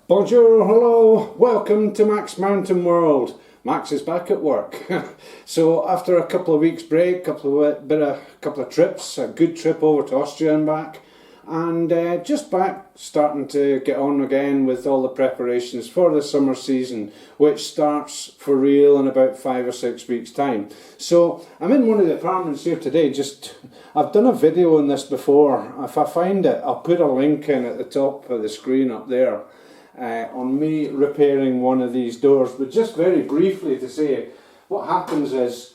Bonjour, hello, welcome to MaxMountainWorld. Max is back at work. So after a couple of weeks break, couple of trips, a good trip over to Austria and back, and just back starting to get on again with all the preparations for the summer season, which starts for real in about 5 or 6 weeks time. So I'm in one of the apartments here today. I've done a video on this before. If I find it, I'll put a link in at the top of the screen up there. On me repairing one of these doors, but just very briefly to say, what happens is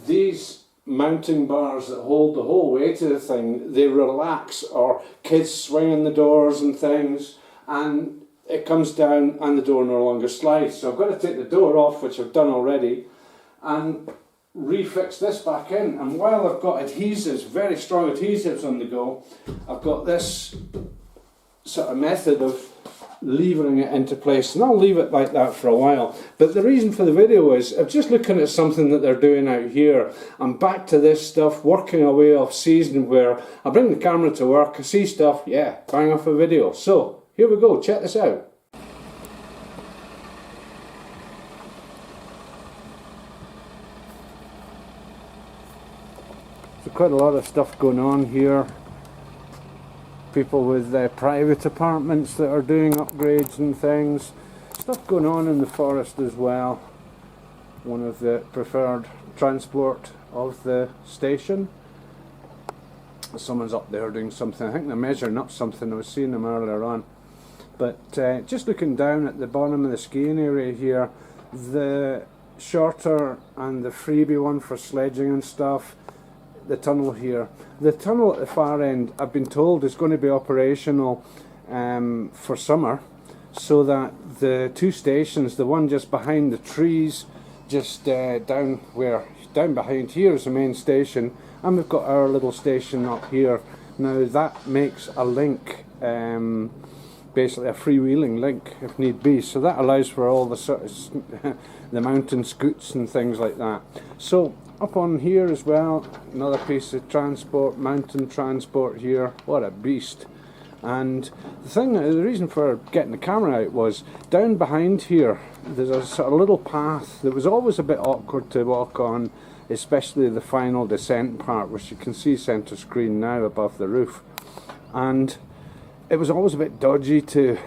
these mounting bars that hold the whole weight of the thing, they relax, or kids swinging the doors and things, and it comes down and the door no longer slides. So I've got to take the door off, which I've done already, and refix this back in. And while I've got adhesives, very strong adhesives on the go, I've got this sort of method of levering it into place, and I'll leave it like that for a while. But the reason for the video is I'm just looking at something that they're doing out here. I'm back to this stuff, working away off season, where I bring the camera to work, I see stuff, yeah, bang off a video. So here we go, check this out. So quite a lot of stuff going on here. People with private apartments that are doing upgrades and things. Stuff going on in the forest as well. One of the preferred transport of the station. Someone's up there doing something. I think they're measuring up something. I was seeing them earlier on. But just looking down at the bottom of the skiing area here, the shorter and the freebie one for sledging and stuff, the tunnel here. The tunnel at the far end, I've been told, is going to be operational for summer, so that the two stations, the one just behind the trees, just down behind here is the main station, and we've got our little station up here. Now that makes a link, basically a freewheeling link if need be, so that allows for all the sort of the mountain scoots and things like that. So up on here as well, another piece of transport, mountain transport here. What a beast. And the reason for getting the camera out was down behind here there's a sort of little path that was always a bit awkward to walk on, especially the final descent part, which you can see centre screen now above the roof. And it was always a bit dodgy to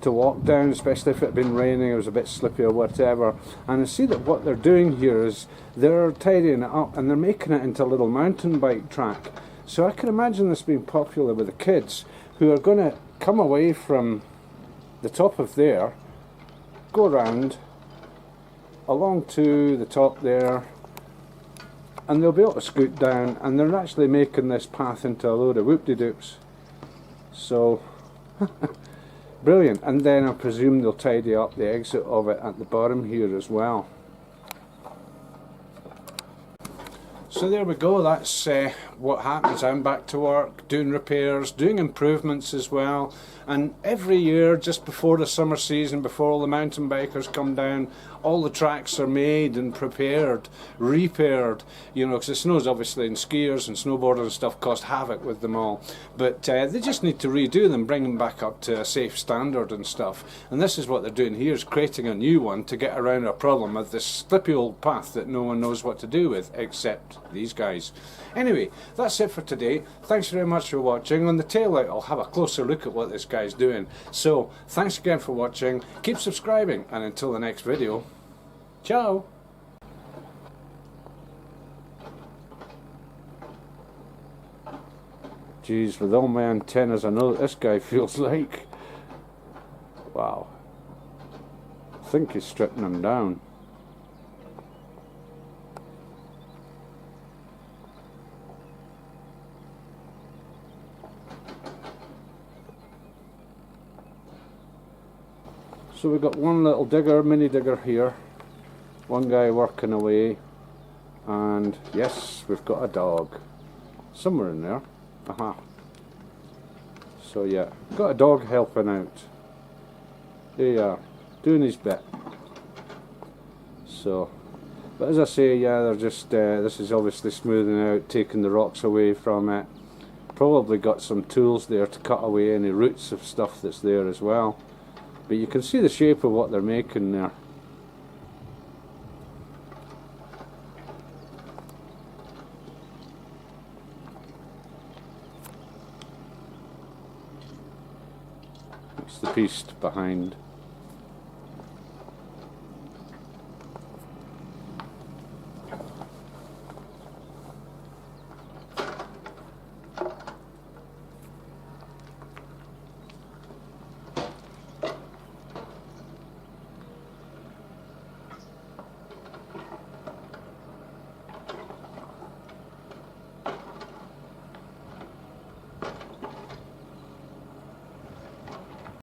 walk down, especially if it had been raining, it was a bit slippy or whatever. And I see that what they're doing here is they're tidying it up and they're making it into a little mountain bike track. So I can imagine this being popular with the kids who are going to come away from the top of there, go around along to the top there, and they'll be able to scoot down, and they're actually making this path into a load of whoop-de-doops. So brilliant. And then I presume they'll tidy up the exit of it at the bottom here as well. So there we go, that's what happens. I'm back to work, doing repairs, doing improvements as well. And every year, just before the summer season, before all the mountain bikers come down, all the tracks are made and prepared, repaired, you know, because the snows obviously, and skiers and snowboarders and stuff cost havoc with them all. But they just need to redo them, bring them back up to a safe standard and stuff. And this is what they're doing here, is creating a new one to get around a problem of this slippy old path that no one knows what to do with, except these guys. Anyway, that's it for today. Thanks very much for watching. On the tail out, I'll have a closer look at what this guy's doing. So, thanks again for watching. Keep subscribing, and until the next video, ciao! Geez, with all my antennas, I know what this guy feels like. Wow. I think he's stripping them down. So we've got one little digger, mini digger here, one guy working away, and yes, we've got a dog somewhere in there. Aha. So yeah, got a dog helping out. There you are, doing his bit. So, but as I say, yeah, they're just, this is obviously smoothing out, taking the rocks away from it. Probably got some tools there to cut away any roots of stuff that's there as well. But you can see the shape of what they're making there. It's the piece behind.